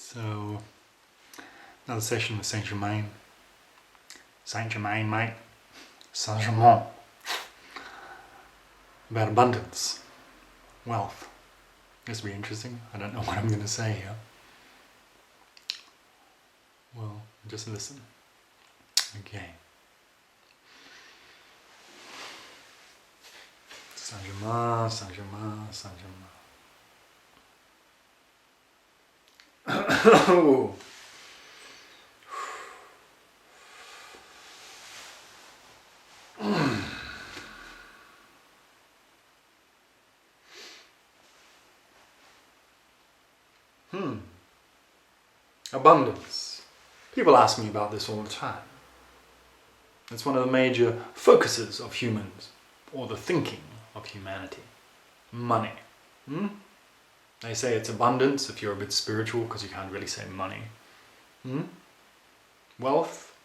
So, another session with St Germain. St Germain, mate. Saint Germain. About abundance, wealth. This will be interesting. I don't know what I'm going to say here. Well, just listen. Okay. Saint Germain, Saint Germain, Saint Germain. Oh. Abundance. People ask me about this all the time. It's one of the major focuses of humans, or the thinking of humanity. Money. They say it's abundance if you're a bit spiritual, because you can't really say money. Wealth.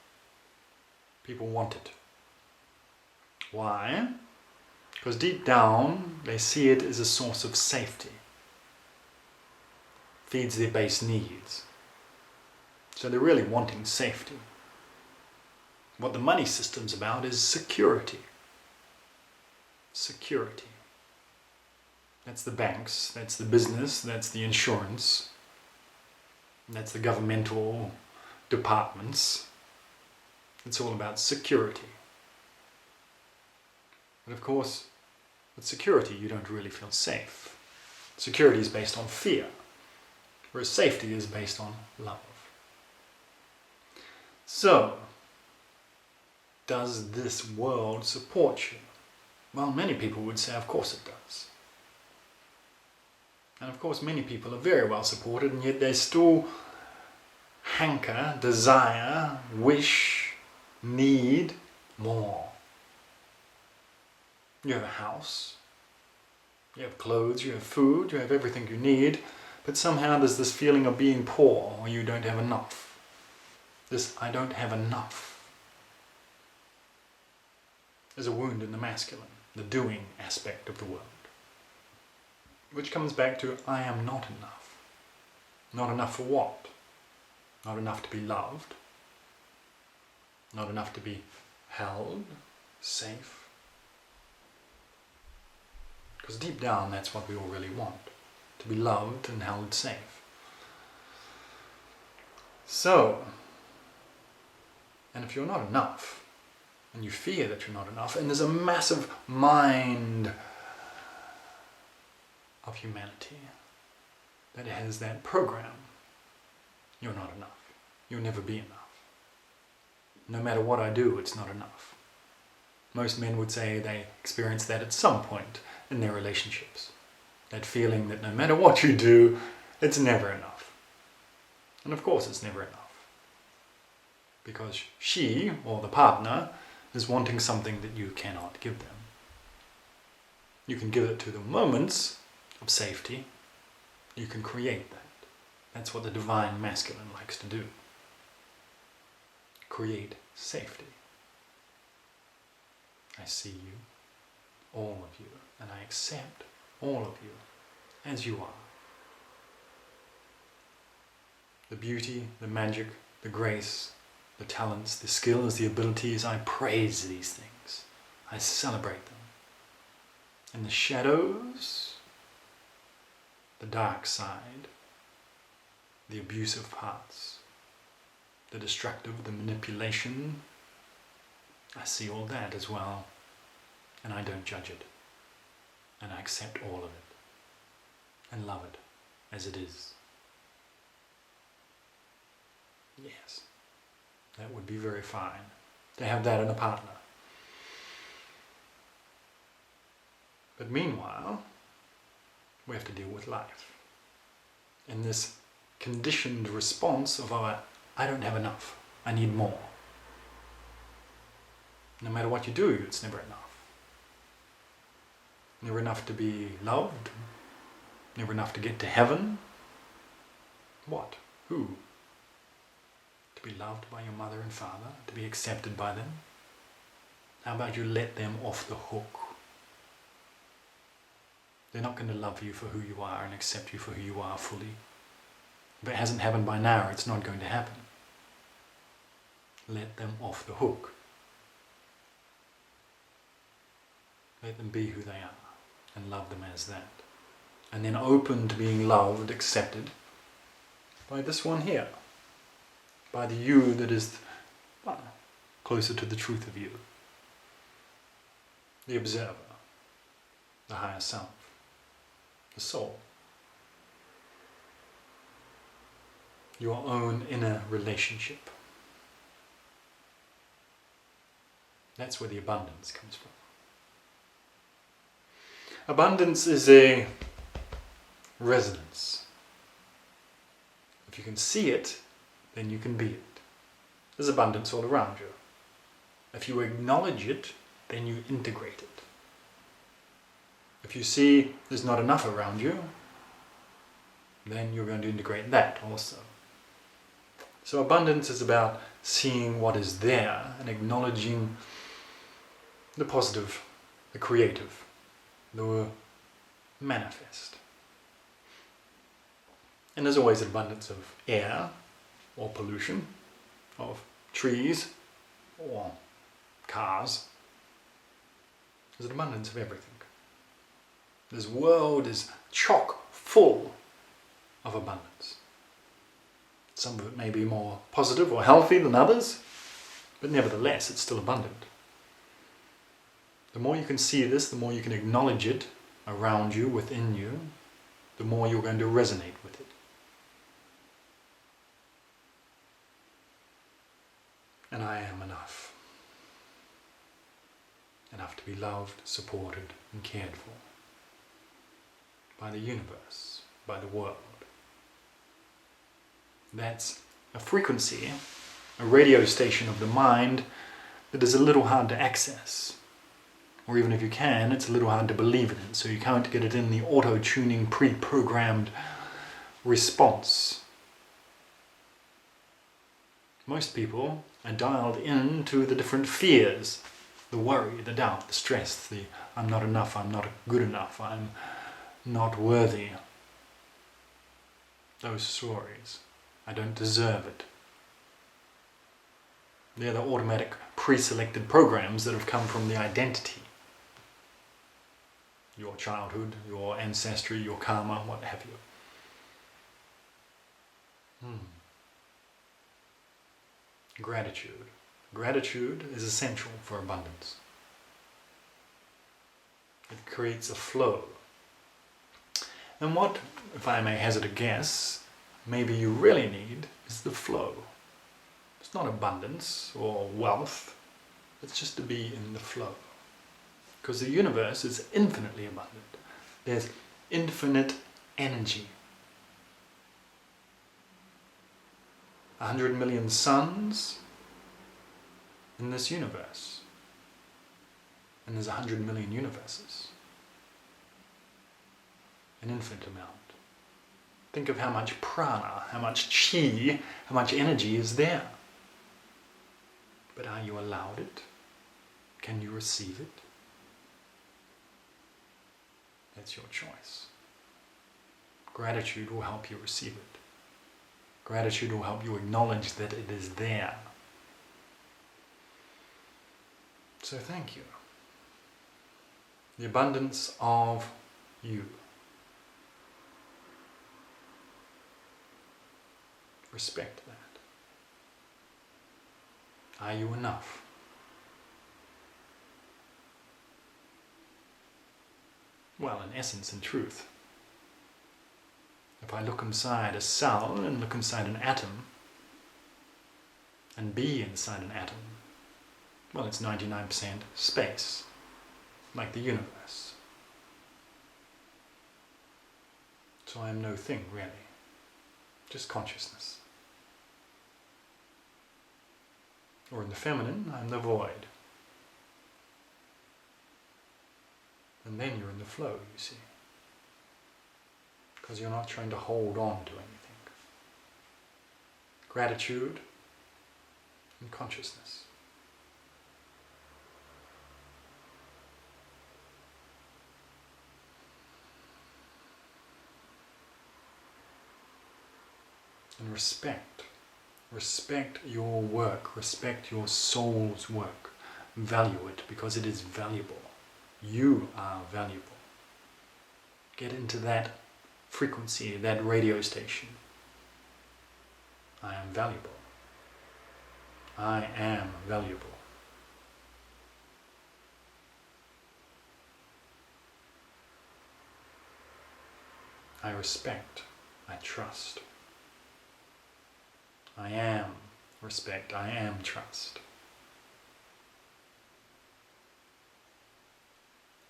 People want it. Why? Because deep down they see it as a source of safety. Feeds their base needs. So they're really wanting safety. What the money system's about is security. Security. That's the banks, that's the business, that's the insurance, that's the governmental departments. It's all about security. But of course, with security you don't really feel safe. Security is based on fear, whereas safety is based on love. So, does this world support you? Well, many people would say, of course it does. And of course many people are very well supported, and yet they still hanker, desire, wish, need more. You have a house, you have clothes, you have food, you have everything you need, but somehow there's this feeling of being poor, or you don't have enough. This I don't have enough. There's a wound in the masculine, the doing aspect of the world. Which comes back to I am not enough. Not enough for what? Not enough to be loved. Not enough to be held, safe. Because deep down that's what we all really want. To be loved and held safe. So, and if you're not enough, and you fear that you're not enough, and there's a massive mind of humanity that has that program, you're not enough. You'll never be enough. No matter what I do, it's not enough. Most men would say they experience that at some point in their relationships. That feeling that no matter what you do, it's never enough. And of course it's never enough. Because she, or the partner, is wanting something that you cannot give them. You can give it to them moments of safety. You can create that. That's what the divine masculine likes to do. Create safety. I see you, all of you, and I accept all of you as you are. The beauty, the magic, the grace, the talents, the skills, the abilities, I praise these things. I celebrate them. And the shadows, the dark side, the abusive parts, the destructive, the manipulation, I see all that as well, and I don't judge it, and I accept all of it, and love it as it is. Yes, that would be very fine, to have that in a partner. But meanwhile, we have to deal with life. In this conditioned response of I don't have enough, I need more. No matter what you do, it's never enough. Never enough to be loved, never enough to get to heaven. What? Who? To be loved by your mother and father, to be accepted by them. How about you let them off the hook? They're not going to love you for who you are and accept you for who you are fully. If it hasn't happened by now, it's not going to happen. Let them off the hook. Let them be who they are and love them as that. And then open to being loved, accepted by this one here. By the you that is closer to the truth of you. The observer. The higher self. The soul. Your own inner relationship. That's where the abundance comes from. Abundance is a resonance. If you can see it, then you can be it. There's abundance all around you. If you acknowledge it, then you integrate it. If you see there's not enough around you, then you're going to integrate that also. So abundance is about seeing what is there and acknowledging the positive, the creative, the manifest. And there's always an abundance of air or pollution, of trees or cars. There's an abundance of everything. This world is chock full of abundance. Some of it may be more positive or healthy than others, but nevertheless it's still abundant. The more you can see this, the more you can acknowledge it around you, within you, the more you're going to resonate with it. And I am enough. Enough to be loved, supported, and cared for. By the universe, by the world. That's a frequency, a radio station of the mind that is a little hard to access. Or even if you can, it's a little hard to believe in, so you can't get it in the auto-tuning, pre-programmed response. Most people are dialed into the different fears, the worry, the doubt, the stress, the I'm not enough, I'm not good enough, I'm not worthy. Those stories. I don't deserve it. They're the automatic pre-selected programs that have come from the identity. Your childhood, your ancestry, your karma, what have you. Gratitude. Gratitude is essential for abundance. It creates a flow. And what, if I may hazard a guess, maybe you really need is the flow. It's not abundance or wealth, it's just to be in the flow. Because the universe is infinitely abundant. There's infinite energy. 100 million suns in this universe. And there's 100 million universes. An infinite amount. Think of how much prana, how much chi, how much energy is there. But are you allowed it? Can you receive it? That's your choice. Gratitude will help you receive it. Gratitude will help you acknowledge that it is there. So thank you. The abundance of you. Respect that. Are you enough? Well, in essence and truth, if I look inside a cell and look inside an atom and be inside an atom, well, it's 99% space, like the universe. So I am no thing, really, just consciousness. Or in the feminine, I'm the void. And then you're in the flow, you see. Because you're not trying to hold on to anything. Gratitude and consciousness. And respect. Respect your work. Respect your soul's work. Value it because it is valuable. You are valuable. Get into that frequency, that radio station. I am valuable. I am valuable. I respect. I trust. I am respect. I am trust.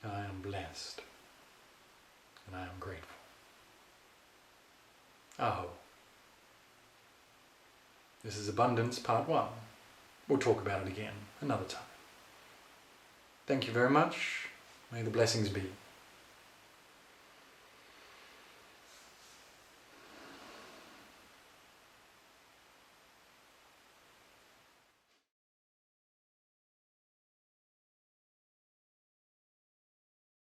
I am blessed. And I am grateful. Aho. This is Abundance Part 1. We'll talk about it again another time. Thank you very much. May the blessings be.